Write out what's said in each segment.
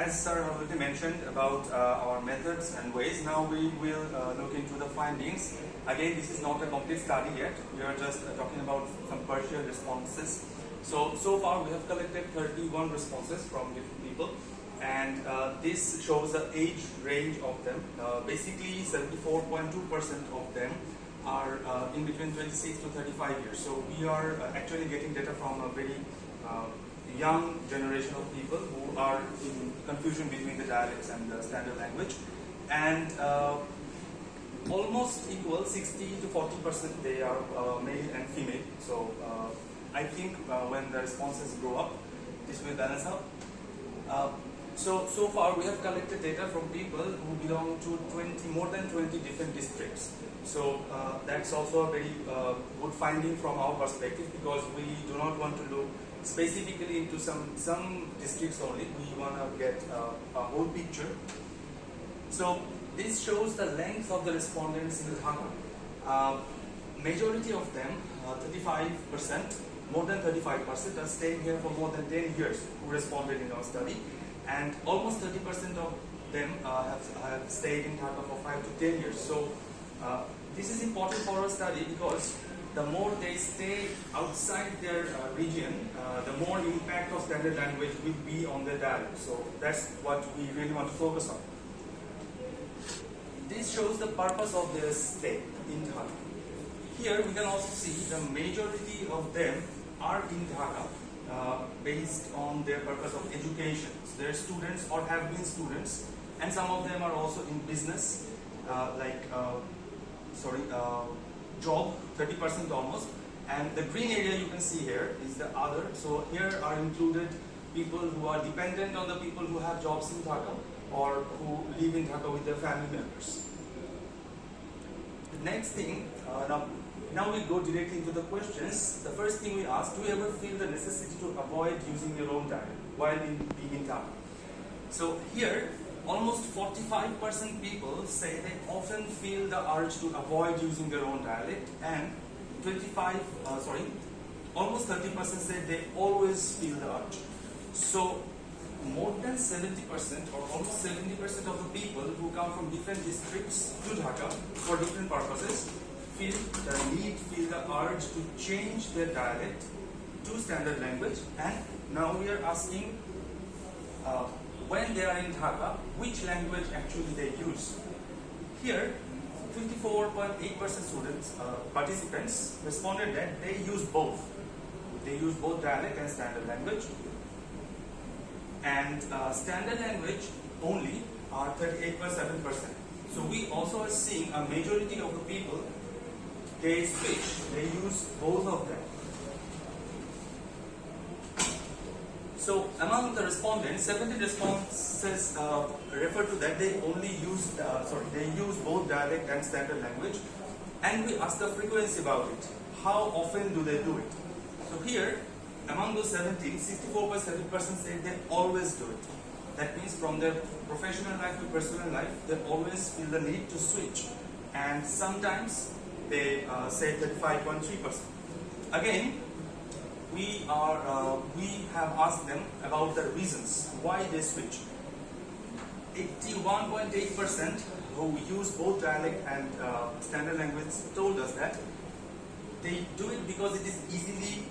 as sir already mentioned about our methods and ways, now we will look into the findings. Again, this is not a complete study yet. We are just talking about some partial responses. So far we have collected 31 responses from different people, and this shows the age range of them. Basically 74.2% of them are in between 26 to 35 years. So we are actually getting data from a very young generation of people who are in confusion between the dialects and the standard language, and almost equal 60 to 40% they are male and female. So I think when the responses grow up, this will balance out. So far we have collected data from people who belong to more than 20 different districts. So that's also a very good finding from our perspective, because we do not want to look specifically into some districts only. We want to get a whole picture. So this shows the length of the respondents in Dhaka. Majority of them, 35%, more than 35% are staying here for more than 10 years who responded in our study, and almost 30% of them have stayed in Dhaka for 5 to 10 years. So this is important for our study, because the more they stay outside their region, the more impact of standard language will be on their dialect. So that's what we really want to focus on. This shows the purpose of their stay in Dhaka. Here we can also see the majority of them are in Dhaka based on their purpose of education. So they're students or have been students, and some of them are also in business, job, 30% almost. And the green area you can see here is the other. So here are included people who are dependent on the people who have jobs in Dhaka or who live in Dhaka with their family members. The next thing, now we go directly into the questions. The first thing we ask: do you ever feel the necessity to avoid using your own dialect while being in Dhaka? So here, almost 45% people say they often feel the urge to avoid using their own dialect, and almost 30% say they always feel the urge. So more than 70% or almost 70% of the people who come from different districts to Dhaka for different purposes feel the urge to change their dialect to standard language. And now we are asking, when they are in Dhaka, which language actually they use. Here, 54.8% participants responded that they use both. They use both dialect and standard language. And standard language only are 38.7%. So we also are seeing a majority of the people, they switch, they use both of them. So among the respondents, 70 responses refer to that they use both dialect and standard language, and we ask the frequency about it. How often do they do it? So here, among those 70, 64.7% say they always do it. That means from their professional life to personal life, they always feel the need to switch, and sometimes they say 35.3%. Again, we have asked them about the reasons why they switch. 81.8% who use both dialect and standard language told us that they do it because it is easily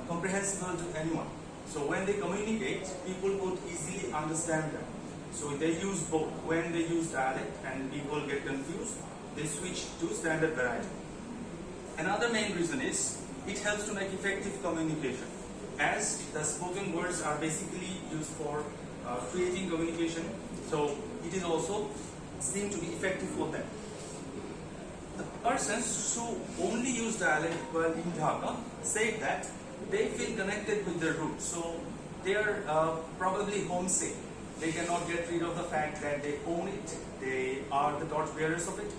comprehensible to anyone. So when they communicate, people would easily understand them. So they use both. When they use dialect and people get confused, they switch to standard variety. Another main reason is it helps to make effective communication, as the spoken words are basically used for creating communication. So it is also seen to be effective for them. The persons who only use dialect while in Dhaka say that they feel connected with their roots. So they are probably homesick. They cannot get rid of the fact that they own it, they are the torchbearers of it,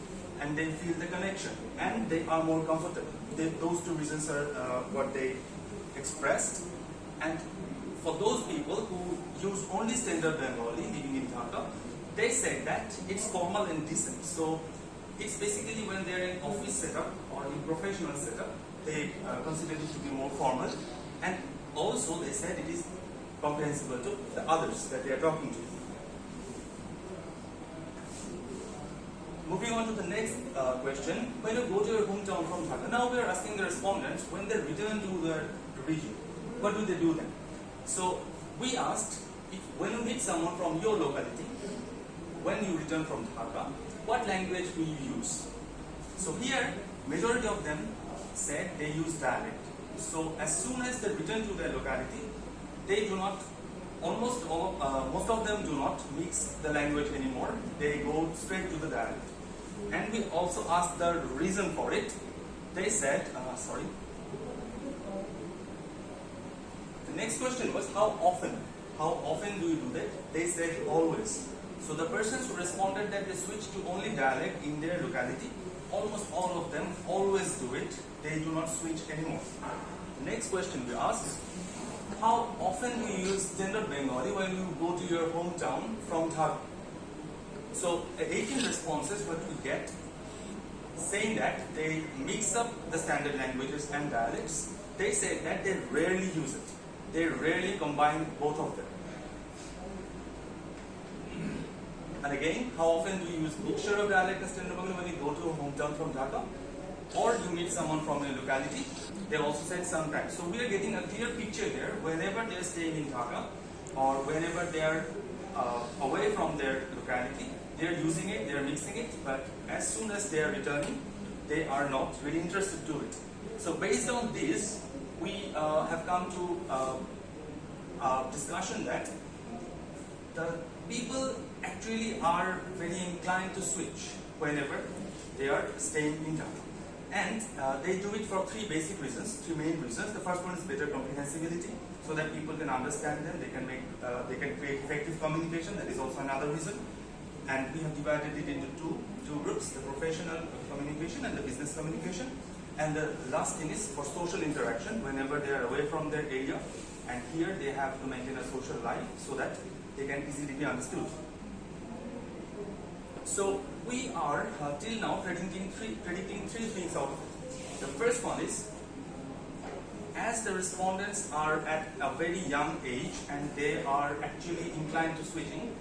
and they feel the connection, and they are more comfortable. Those two reasons are what they expressed. And for those people who use only standard Bengali living in Dhaka, they said that it's formal and decent. So it's basically when they're in office setup or in professional setup, they consider it to be more formal. And also they said it is comprehensible to the others that they are talking to. Moving on to the next question, when you go to your hometown from Dhaka, now we are asking the respondents when they return to their region, what do they do then? So we asked, if when you meet someone from your locality, when you return from Dhaka, what language will you use? So here, majority of them said they use dialect. So as soon as they return to their locality, they do not, most of them do not mix the language anymore. They go straight to the dialect. And we also asked the reason for it. They said, the next question was how often? How often do you do that? They said always. So the persons who responded that they switch to only dialect in their locality, almost all of them always do it. They do not switch anymore. The next question we asked, how often do you use standard Bengali when you go to your hometown from Dhaka? So 18 responses what we get saying that they mix up the standard languages and dialects. They say that they rarely use it. They rarely combine both of them. And again, how often do you use mixture of dialect and standard Bengali when you go to a hometown from Dhaka? Or you meet someone from a locality? They also said sometimes. So we are getting a clear picture there. Whenever they are staying in Dhaka or whenever they are away from their locality, they are using it, they are mixing it, but as soon as they are returning, they are not really interested to it. So based on this, we have come to a discussion that the people actually are very inclined to switch whenever they are staying in Dhaka. And they do it for three basic reasons, three main reasons. The first one is better comprehensibility, so that people can understand them, they can create effective communication. That is also another reason. And we have divided it into two groups, the professional communication and the business communication. And the last thing is for social interaction, whenever they are away from their area, and here they have to maintain a social life so that they can easily be understood. So we are till now predicting three things out of it. The first one is, as the respondents are at a very young age and they are actually inclined to switching,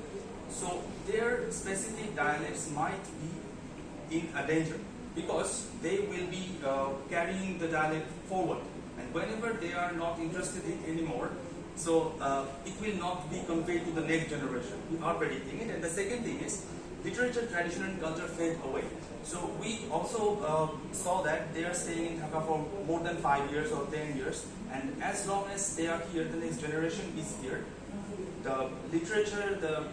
so their specific dialects might be in a danger because they will be carrying the dialect forward, and whenever they are not interested in anymore, so it will not be conveyed to the next generation. We are predicting it. And the second thing is, literature, tradition and culture fade away. So we also saw that they are staying in Dhaka for more than 5 years or 10 years, and as long as they are here, the next generation is here. The literature, the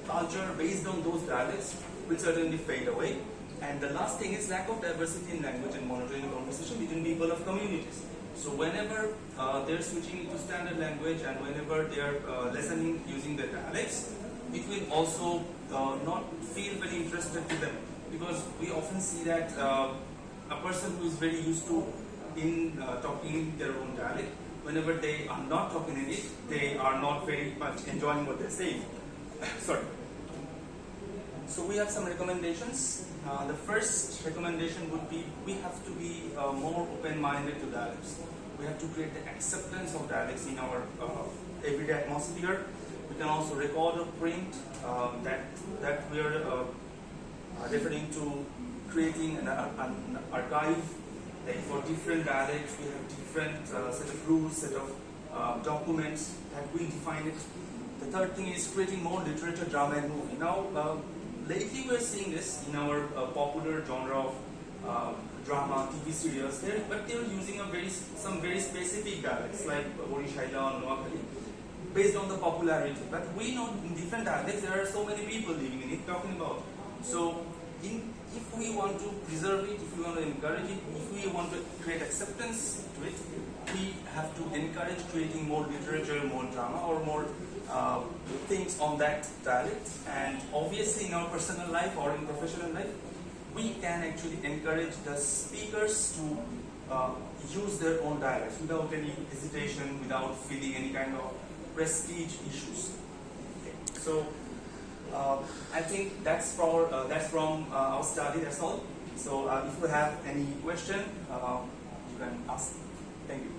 culture based on those dialects will certainly fade away. And the last thing is lack of diversity in language and monitoring conversation between people of communities. So whenever they are switching into standard language and whenever they are listening using the dialects, it will also not feel very interested to them, because we often see that a person who is very used to talking in their own dialect, whenever they are not talking in it, they are not very much enjoying what they're saying. Sorry. So we have some recommendations. The first recommendation would be, we have to be more open-minded to dialects. We have to create the acceptance of dialects in our everyday atmosphere. We can also record or print that we are referring to creating an archive. Like for different dialects, we have different set of rules, set of documents that will define it. The third thing is creating more literature, drama and movie. Now, lately we are seeing this in our popular genre of drama, TV serials, but they are using some very specific dialects like Borishaila or Noakhali, based on the popularity. But we know in different dialects there are so many people living in it talking about. So if we want to preserve it, if we want to encourage it, if we want to create acceptance to it, we have to encourage creating more literature, more drama, or more things on that dialect. And obviously in our personal life or in professional life, we can actually encourage the speakers to use their own dialects without any hesitation, without feeling any kind of prestige issues. Okay. So I think that's from our study. That's all. So if you have any question, you can ask. Thank you.